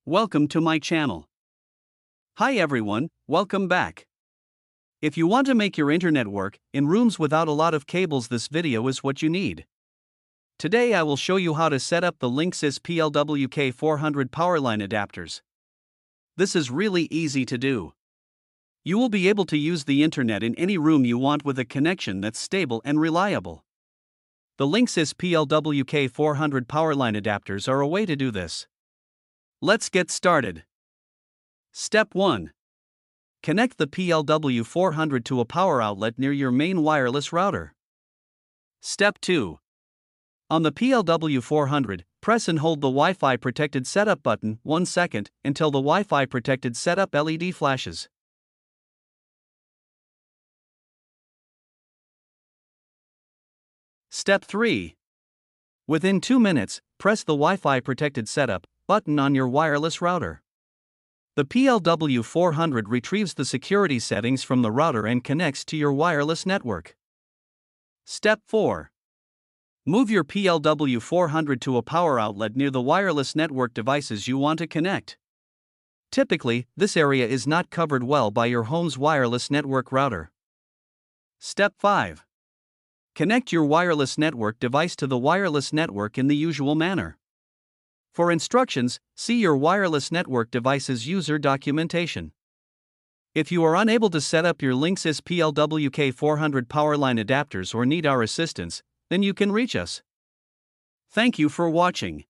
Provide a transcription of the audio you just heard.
Welcome to my channel. Hi everyone, welcome back. If you want to make your internet work in rooms without a lot of cables, this video is what you need. Today I will show you how to set up the Linksys PLWK400 Powerline Adapters. This is really easy to do. You will be able to use the internet in any room you want with a connection that's stable and reliable. The Linksys PLWK400 Powerline Adapters are a way to do this. Let's get started. Step 1. Connect the PLW400 to a power outlet near your main wireless router. Step 2. On the PLW400, press and hold the Wi-Fi protected setup button 1 second until the Wi-Fi protected setup LED flashes. Step 3. Within 2 minutes, press the Wi-Fi protected setup button on your wireless router. The PLW400 retrieves the security settings from the router and connects to your wireless network. Step 4. Move your PLW400 to a power outlet near the wireless network devices you want to connect. Typically, this area is not covered well by your home's wireless network router. Step 5. Connect your wireless network device to the wireless network in the usual manner. For instructions, see your wireless network device's user documentation. If you are unable to set up your Linksys PLWK400 Powerline Adapters or need our assistance, then you can reach us. Thank you for watching.